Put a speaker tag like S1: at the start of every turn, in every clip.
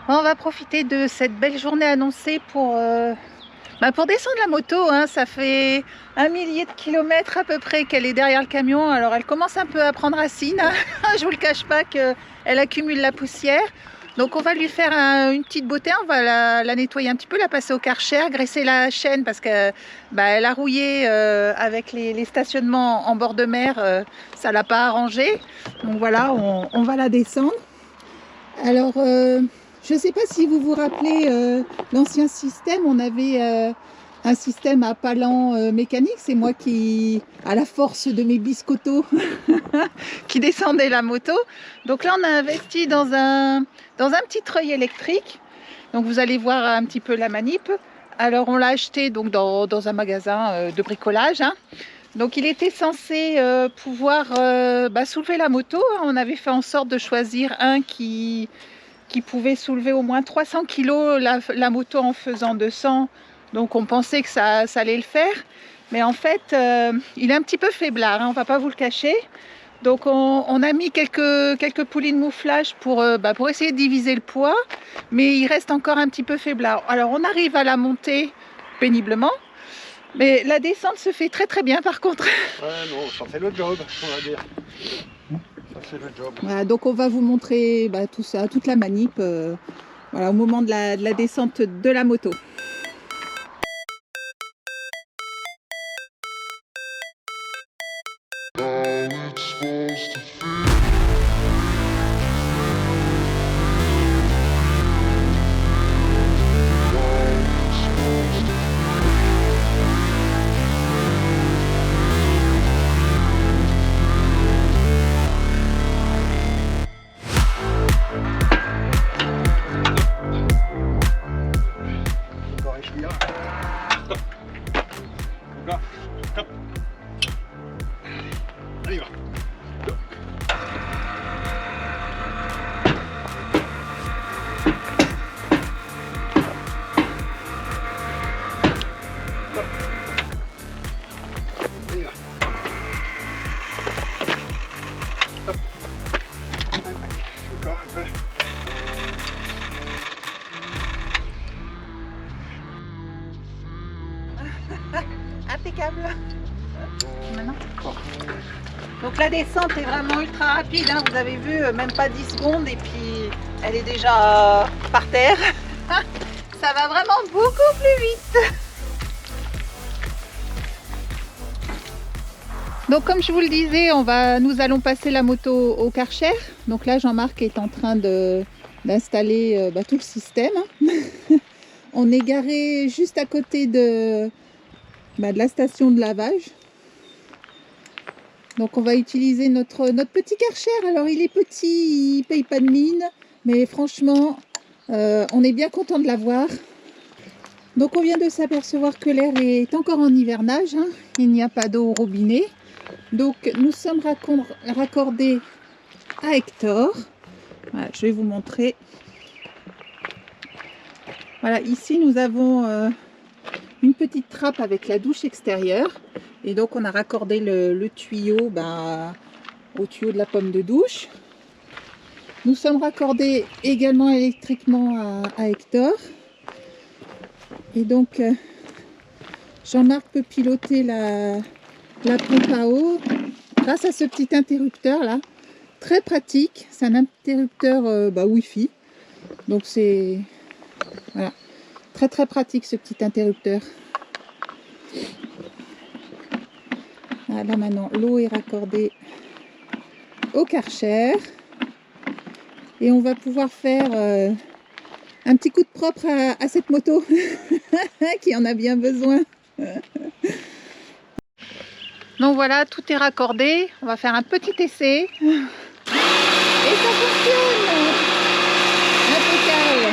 S1: On va profiter de cette belle journée annoncée pour descendre la moto. Hein. Ça fait 1 millier de kilomètres à peu près qu'elle est derrière le camion. Alors elle commence un peu à prendre racine. Hein. Je vous le cache pas qu'elle accumule la poussière. Donc on va lui faire une petite beauté. On va la nettoyer un petit peu, la passer au Karcher, graisser la chaîne parce que elle a rouillé avec les stationnements en bord de mer. Ça l'a pas arrangé. Donc voilà, on va la descendre. Alors, je ne sais pas si vous vous rappelez l'ancien système, on avait un système à palan mécanique, c'est moi qui, à la force de mes biscottos, qui descendais la moto. Donc là, on a investi dans un petit treuil électrique. Donc vous allez voir un petit peu la manip. Alors on l'a acheté donc dans un magasin de bricolage. Hein. Donc il était censé pouvoir soulever la moto. On avait fait en sorte de choisir un qui pouvait soulever au moins 300 kg la moto en faisant 200. Donc on pensait que ça allait le faire. Mais en fait, il est un petit peu faiblard, hein, on ne va pas vous le cacher. Donc on a mis quelques poulies de mouflage pour essayer de diviser le poids. Mais il reste encore un petit peu faiblard. Alors on arrive à la monter péniblement. Mais la descente se fait très très bien par contre.
S2: Ouais, non, ça fait le job, on va dire. Ça fait le job.
S1: Voilà, donc on va vous montrer tout ça, toute la manip, voilà, au moment de la descente de la moto. Impeccable. Maintenant. Donc la descente est vraiment ultra rapide, hein. Vous avez vu, même pas 10 secondes et puis elle est déjà par terre. Ça va vraiment beaucoup plus vite. Donc comme je vous le disais, nous allons passer la moto au Karcher. Donc là Jean-Marc est en train d'installer tout le système. On est garé juste à côté de la station de lavage. Donc on va utiliser notre petit Karcher. Alors il est petit, il paye pas de mine, mais franchement on est bien content de l'avoir. Donc on vient de s'apercevoir que l'air est encore en hivernage, hein. Il n'y a pas d'eau au robinet. Donc nous sommes raccordés à Hector. Voilà, je vais vous montrer. Voilà, ici nous avons une petite trappe avec la douche extérieure. Et donc on a raccordé le tuyau au tuyau de la pomme de douche. Nous sommes raccordés également électriquement à Hector. Et donc Jean-Marc peut piloter la pompe à eau grâce à ce petit interrupteur là. Très pratique, c'est un interrupteur Wi-Fi. Donc c'est voilà, très très pratique ce petit interrupteur. Là maintenant l'eau est raccordée au Karcher et on va pouvoir faire un petit coup de propre à cette moto qui en a bien besoin. Donc voilà, tout est raccordé, on va faire un petit essai et ça fonctionne. Impeccable.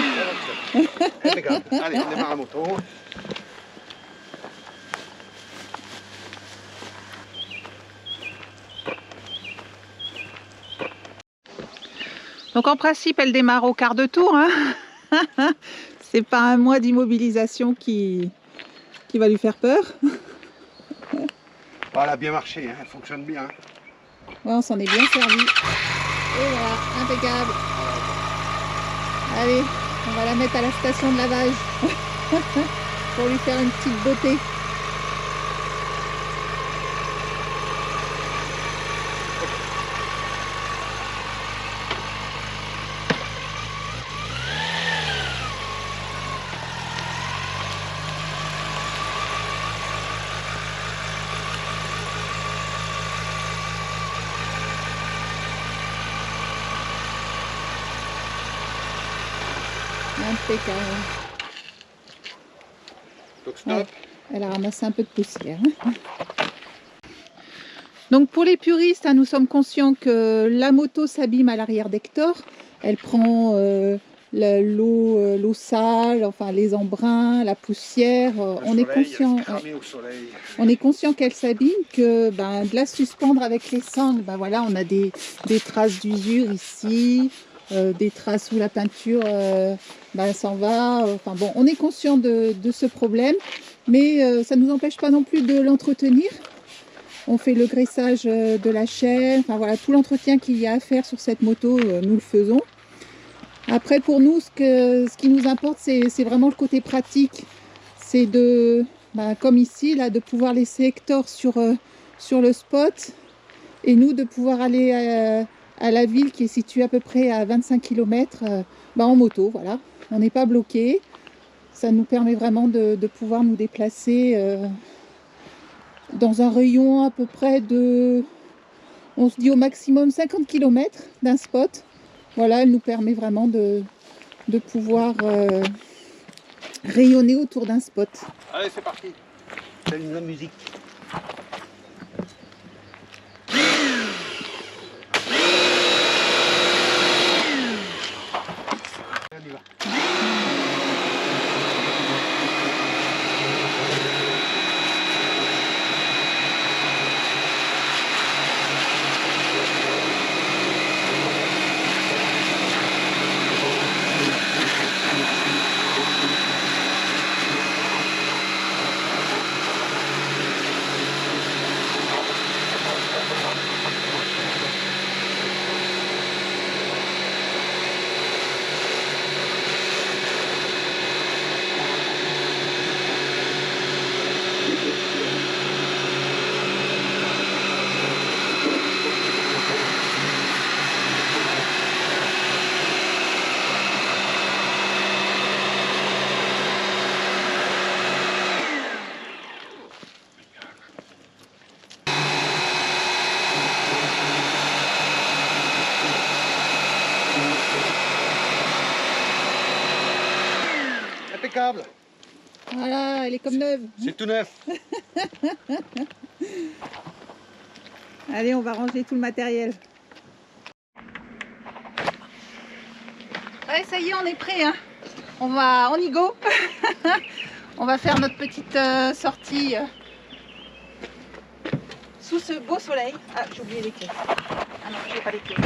S2: Impeccable. Allez, on démarre la moto.
S1: Donc en principe, elle démarre au quart de tour. Hein. C'est pas un mois d'immobilisation qui va lui faire peur.
S2: Elle a bien marché, hein. Elle fonctionne bien.
S1: Ouais, on s'en est bien servi. Et voilà, impeccable. Allez, On va la mettre à la station de lavage pour lui faire une petite beauté. Impeccable.
S2: Donc stop.
S1: Ouais, elle a ramassé un peu de poussière. Donc pour les puristes, hein, nous sommes conscients que la moto s'abîme à l'arrière d'Hector. Elle prend l'eau sale, enfin les embruns, la poussière. On est conscient.
S2: Au soleil.
S1: On est conscient qu'elle s'abîme, que de la suspendre avec les sangles, voilà, on a des traces d'usure ici, des traces où la peinture s'en va. Enfin bon, on est conscient de ce problème, mais ça ne nous empêche pas non plus de l'entretenir. On fait le graissage de la chaîne, enfin voilà, tout l'entretien qu'il y a à faire sur cette moto, nous le faisons. Après, pour nous, ce qui nous importe, c'est vraiment le côté pratique. C'est de, comme ici, là, de pouvoir laisser Hector sur le spot et nous de pouvoir aller à la ville qui est située à peu près à 25 km en moto. Voilà. On n'est pas bloqué. Ça nous permet vraiment de pouvoir nous déplacer dans un rayon à peu près de, on se dit au maximum 50 km d'un spot. Voilà, elle nous permet vraiment de pouvoir rayonner autour d'un spot.
S2: Allez, c'est parti. C'est une bonne musique. On y va. Impeccable.
S1: Voilà, elle est comme neuve.
S2: C'est tout neuf.
S1: Allez, on va ranger tout le matériel. Ouais, ça y est, on est prêt. Hein. On y go. On va faire notre petite sortie sous ce beau soleil. Ah, j'ai oublié les clés. Ah non, j'ai pas les clés.